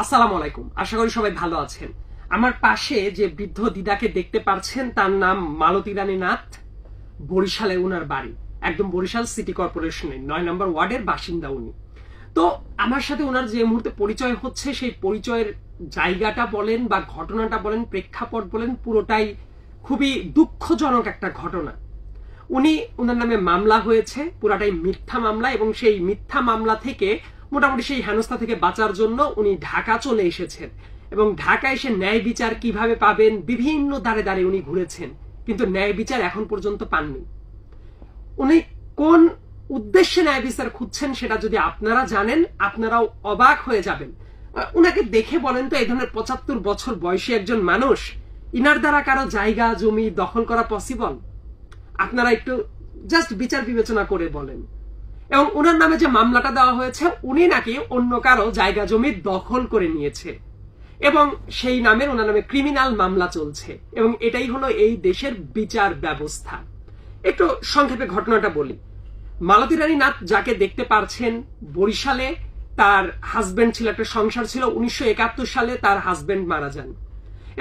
আসসালামু আলাইকুম। আশা করি সবাই ভালো আছেন। আমার পাশে যে বৃদ্ধ দিদাকে দেখতে পাচ্ছেন তার নাম মালতী রানী নাথ। বরিশালে উনার বাড়ি, একদম বরিশাল সিটি কর্পোরেশনের ৯ নম্বর ওয়ার্ডের বাসিন্দা উনি। তো আমার সাথে ওনার যে মুহূর্তে পরিচয় হচ্ছে, সেই পরিচয়ের জায়গাটা বলেন বা ঘটনাটা বলেন, প্রেক্ষাপট বলেন, পুরোটাই খুবই দুঃখজনক একটা ঘটনা। ওনার নামে মামলা হয়েছে, পুরাটাই মিথ্যা মামলা, এবং সেই মিথ্যা মামলা থেকে মোটামুটি সেই হেনস্থা থেকে বাঁচার জন্য উনি ঢাকা চলে এসেছেন, এবং ঢাকা এসে ন্যায় বিচার কিভাবে পাবেন বিভিন্ন দ্বারে দ্বারে উনি ঘুরেছেন, কিন্তু ন্যায় বিচার এখন পর্যন্ত পাননি। উনি কোন উদ্দেশ্যে ন্যায় বিচার খুঁজছেন সেটা যদি আপনারা জানেন, আপনারাও অবাক হয়ে যাবেন। উনাকে দেখে বলেন তো, এই ধরনের ৭৫ বছর বয়সী একজন মানুষ, ইনার দ্বারা কারো জায়গা জমি দখল করা পসিবল? আপনারা একটু জাস্ট বিচার বিবেচনা করে বলেন। এবং ওনার নামে যে মামলাটা দেওয়া হয়েছে, উনি নাকি অন্য কারো জায়গা জমি দখল করে নিয়েছে, এবং সেই নামের ওনার নামে ক্রিমিনাল মামলা চলছে, এবং এটাই হলো এই দেশের বিচার ব্যবস্থা। একটু সংক্ষেপে ঘটনাটা বলি। মালতী রানী নাথ যাকে দেখতে পারছেন, বরিশালে তার হাজবেন্ড ছিল, একটা সংসার ছিল। ১৯৭১ সালে তার হাজবেন্ড মারা যান,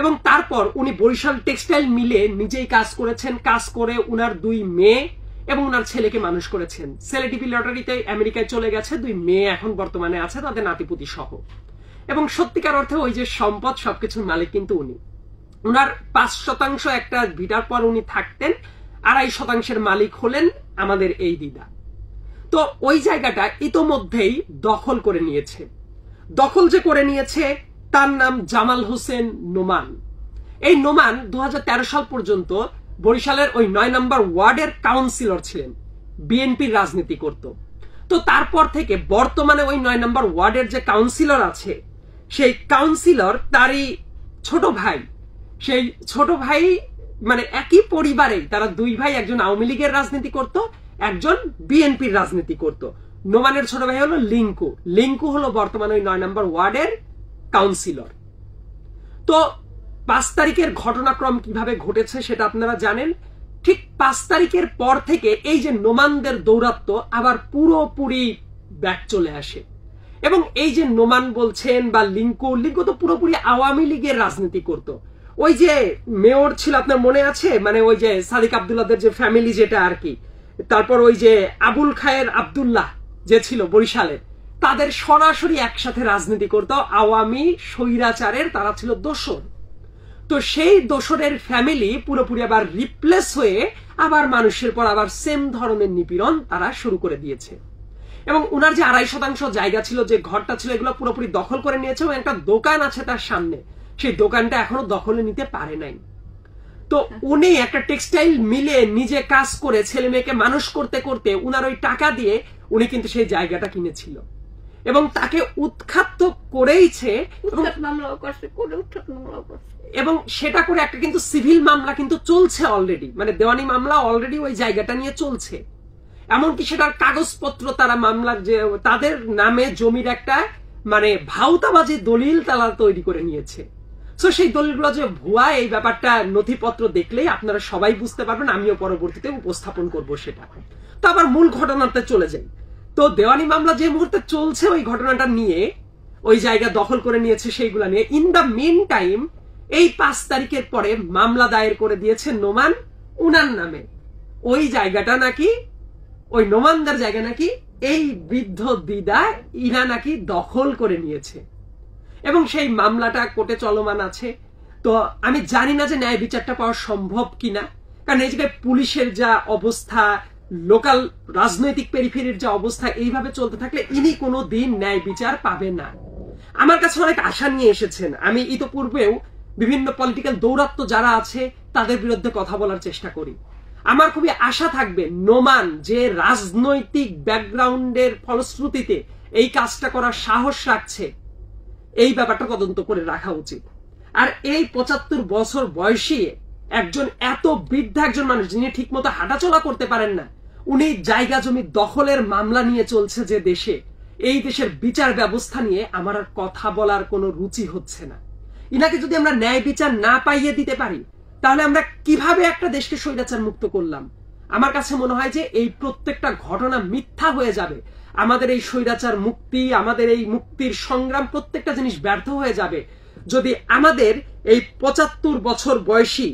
এবং তারপর উনি বরিশাল টেক্সটাইল মিলে নিজেই কাজ করেছেন। কাজ করে উনার ২ মেয়ে এবং উনার ছেলেকে মানুষ করেছেন। ছেলে টিভি লটারিতে আমেরিকায় চলে গেছে, ২ মেয়ে এখন বর্তমানে আছে, তাদের নাতিপুতি সহ। এবং সত্যিকার অর্থে ওই যে সম্পদ, সবকিছুর মালিক কিন্তু উনি। উনার ৫% একটা ভিটার পর উনি থাকতেন, ২.৫% মালিক হলেন আমাদের এই দিদা। তো ওই জায়গাটা ইতোমধ্যেই দখল করে নিয়েছে। দখল যে করে নিয়েছে, তার নাম জামাল হোসেন নোমান। এই নোমান ২০১৩ সাল পর্যন্ত বরিশালের ওই ৯ নম্বর ওয়ার্ডের কাউন্সিলর ছিলেন, বিএনপির রাজনীতি করত। তো তারপর থেকে বর্তমানে ওই ৯ নম্বর ওয়ার্ডের যে কাউন্সিলর আছে, সেই কাউন্সিলর তারই ছোট ভাই। সেই ছোট ভাই মানে একই পরিবারেই তারা ২ ভাই, একজন আওয়ামী লীগের রাজনীতি করত, একজন বিএনপির রাজনীতি করত। নোমানের ছোট ভাই হলো লিঙ্কু। লিঙ্কু হলো বর্তমানে ওই ৯ নম্বর ওয়ার্ডের কাউন্সিলর। তো ৫ তারিখের ঘটনাক্রম কিভাবে ঘটেছে সেটা আপনারা জানেন। ঠিক ৫ তারিখের পর থেকে এই যে নোমানদের দৌরাত্ম্য আবার পুরোপুরি ব্যাক চলে আসে, এবং এই যে নোমান বলছেন বা লিঙ্কু তো পুরোপুরি আওয়ামী লীগের রাজনীতি করত। ওই যে মেয়র ছিল, আপনার মনে আছে, মানে ওই যে সাদিক আব্দুল্লাহদের যে ফ্যামিলি যেটা আর কি, তারপর ওই যে আবুল খায়ের আব্দুল্লাহ যে ছিল বরিশালের, তাদের সরাসরি একসাথে রাজনীতি করত। আওয়ামী স্বৈরাচারের তারা ছিল দোসর। তো সেই দোসরের ফ্যামিলি পুরোপুরি আবার রিপ্লেস হয়ে আবার মানুষের পর আবার সেম ধরনের নিপীড়ন তারা শুরু করে দিয়েছে। এবং উনার যে ২.৫% জায়গা ছিল, যে ঘরটা ছিল, এগুলো পুরোপুরি দখল করে নিয়েছে, এবং একটা দোকান আছে তার সামনে, সেই দোকানটা এখনো দখলে নিতে পারে নাই। তো উনি একটা টেক্সটাইল মিলে নিজে কাজ করে ছেলে মেয়েকে মানুষ করতে করতে উনার ওই টাকা দিয়ে উনি কিন্তু সেই জায়গাটা কিনেছিল, এবং তাকে উৎখাত করেইছে, এবং সেটা করে একটা কিন্তু সিভিল মামলা কিন্তু চলছে অলরেডি, মানে দেওয়ানি মামলা অলরেডি ওই জায়গাটা নিয়ে চলছে। এমনকি সেটার কাগজপত্র তারা মামলার যে তাদের নামে জমির একটা মানে ভাউতাবাজি দলিল তারা তৈরি করে নিয়েছে। তো সেই দলিলগুলো যে ভুয়া, এই ব্যাপারটা নথিপত্র দেখলেই আপনারা সবাই বুঝতে পারবেন, আমিও পরবর্তীতে উপস্থাপন করব সেটা। তো আবার মূল ঘটনাতে চলে যাই। তো দেওয়ানি মামলা যে মুহূর্তে চলছে ওই ঘটনাটা নিয়ে, ওই জায়গা দখল করে নিয়েছে সেইগুলা নিয়ে, ইন দ্য মিন টাইম এই ৫ তারিখের পরে মামলা দায়ের করে দিয়েছে নোমান উনার নামে। ওই জায়গাটা নাকি, ওই নোমানদের জায়গা নাকি এই বৃদ্ধ দিদা ইনা নাকি দখল করে নিয়েছে, এবং সেই মামলাটা কোর্টে চলমান আছে। তো আমি জানি না যে ন্যায় বিচারটা পাওয়া সম্ভব কিনা, কারণ এই জায়গায় পুলিশের যা অবস্থা, লোকাল রাজনৈতিক পেরিফেরির যা অবস্থা, এইভাবে চলতে থাকলে ইনি কোনো দিন ন্যায় বিচার পাবে না। আমার কাছে অনেক আশা নিয়ে এসেছেন। আমি ইতোপূর্বেও বিভিন্ন পলিটিক্যাল দৌরাত্ম্য যারা আছে তাদের বিরুদ্ধে কথা বলার চেষ্টা করি। আমার খুবই আশা থাকবে নোমান যে রাজনৈতিক ব্যাকগ্রাউন্ডের ফলশ্রুতিতে এই কাজটা করার সাহস রাখছে, এই ব্যাপারটা তদন্ত করে রাখা উচিত। আর এই ৭৫ বছর বয়সী একজন, এত বৃদ্ধ একজন মানুষ, যিনি ঠিক মতো হাঁটাচলা করতে পারেন না, উনি জায়গা জমি দখলের মামলা নিয়ে চলছে যে দেশে, এই দেশের বিচার ব্যবস্থা নিয়ে আমার আর কথা বলার কোনো রুচি হচ্ছে না। ইনাকে যদি আমরা ন্যায় বিচার না পাইয়ে দিতে পারি, তাহলে আমরা কিভাবে একটা দেশকে স্বৈরাচার মুক্ত করলাম? আমার কাছে মনে হয় যে এই প্রত্যেকটা ঘটনা মিথ্যা হয়ে যাবে। আমাদের এই স্বৈরাচার মুক্তি, আমাদের এই মুক্তির সংগ্রাম, প্রত্যেকটা জিনিস ব্যর্থ হয়ে যাবে যদি আমাদের এই ৭৫ বছর বয়সী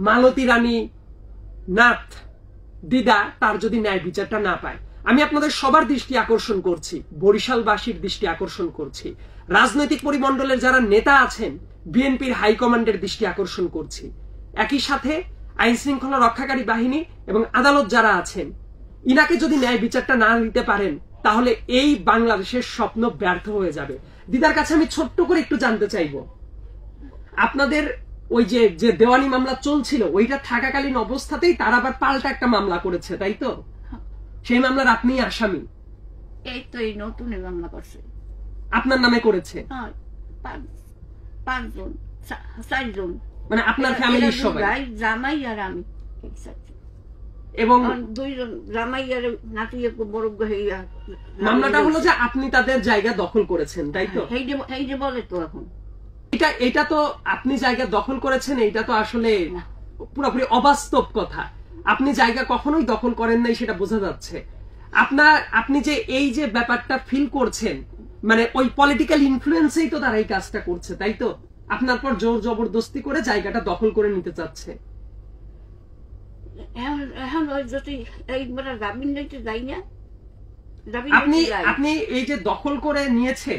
মালতী রানী নাথ দিদা তার যদি ন্যায় বিচারটা না পায়। আমি আপনাদের সবার দৃষ্টি আকর্ষণ করছি, বরিশালবাসীর দৃষ্টি আকর্ষণ করছি, রাজনৈতিক পরিমণ্ডলের যারা নেতা আছেন, বিএনপির হাইকমান্ডের দৃষ্টি আকর্ষণ করছি, একই সাথে আইন শৃঙ্খলা রক্ষাকারী বাহিনী এবং আদালত যারা আছেন, ইনাকে যদি ন্যায় বিচারটা না দিতে পারেন তাহলে এই বাংলাদেশের স্বপ্ন ব্যর্থ হয়ে যাবে। দিদার কাছে আমি ছোট্ট করে একটু জানতে চাইবো, আপনাদের ওই যে দেওয়ানি মামলা চলছিল ওইটা থাকাকালীন অবস্থাতেই তারা আবার পাল্টা একটা মামলা করেছে, তাই তো? সেই মামলার আপনি আসামি? এই তো এই নতুন মামলা করছে, আপনার নামে করেছে? 5 জন 4 জন, মানে আপনার ফ্যামিলির সবাই, জামাই আর আমি, এবং 2 জন জামাই আর নাতি বড় হইয়া। মামলাটা হলো যে আপনি তাদের জায়গা দখল করেছেন, তাই তো? এই যে বলে তো এখন এটা তো আপনি জায়গা দখল করেছেন, এটা তো আসলে পুরোপুরি অবাস্তব কথা। আপনি জায়গা কখনোই দখল করেন নাই, সেটা বোঝা যাচ্ছে। আপনি যে এই যে ব্যাপারটা ফিল করছেন, মানে ওই পলিটিক্যাল ইনফ্লুয়েন্সেই তো তারা এই কাজটা করছে, তাই তো? আপনার পর জোর জবরদস্তি করে জায়গাটা দখল করে নিতে চাচ্ছে। এখন যদি এইবার জামিন নিতে যাই না, আপনি এই যে দখল করে নিয়েছে,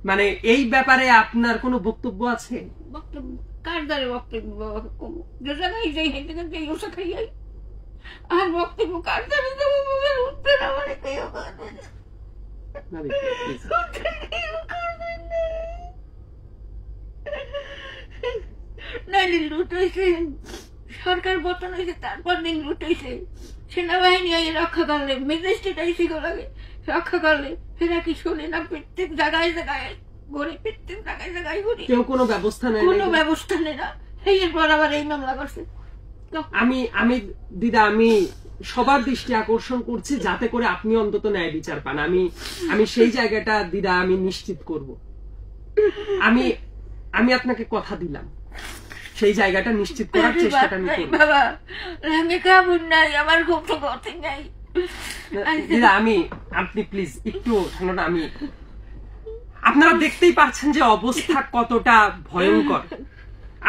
মানে এই ব্যাপারে আপনার কোনো বক্তব্য আছে? বক্তব্য কার দ্বারা বক্তব্য? জামাই যাই হেঁটে যাই ওষা খাই আর বক্তব্য কার দ্বারা দেবো? উঠতে না মানে লুট হয়েছে, সরকার পতন হয়েছে, তারপর দিন লুট হয়েছে, সেনাবাহিনী রক্ষা করলে, ম্যাজিস্ট্রেট আইসি লাগে রক্ষা করলে, সেটা কি শুনে না? প্রত্যেক জায়গায় জায়গায় ঘুরে, প্রত্যেক জায়গায় জায়গায় ঘুরে, কেউ কোনো ব্যবস্থা নেই, কোনো ব্যবস্থা নেই না। এরপর আবার এই মামলা করছে। আমি দিদা, আমি সবার দৃষ্টি আকর্ষণ করছি যাতে করে আপনি অন্তত ন্যায় বিচার পান। আমি সেই জায়গাটা দিদা আমি নিশ্চিত করব। আমি আপনাকে কথা দিলাম, সেই জায়গাটা নিশ্চিত করার চেষ্টাটা আমি করব। বাবা আমি কাবুল নাই, আমার খুব তো কথা নাই দিদা। আপনি প্লিজ একটু ঠান্ডা। আপনারা দেখতেই পাচ্ছেন যে অবস্থা কতটা ভয়ঙ্কর।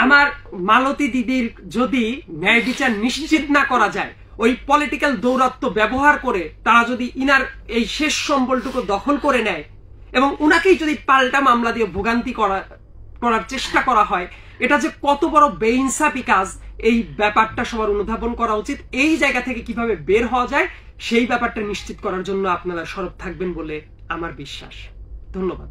আমার মালতী দিদির যদি ন্যায় বিচার নিশ্চিত না করা যায়, ওই পলিটিক্যাল দৌরাত্ম্য ব্যবহার করে তারা যদি ইনার এই শেষ সম্বলটুকু দখল করে নেয় এবং উনাকেই যদি পাল্টা মামলা দিয়ে ভোগান্তি করার চেষ্টা করা হয়, এটা যে কত বড় বেইনসাফি কাজ, এই ব্যাপারটা সবার অনুধাবন করা উচিত। এই জায়গা থেকে কিভাবে বের হওয়া যায় সেই ব্যাপারটা নিশ্চিত করার জন্য আপনারা সরব থাকবেন বলে আমার বিশ্বাস। ধন্যবাদ।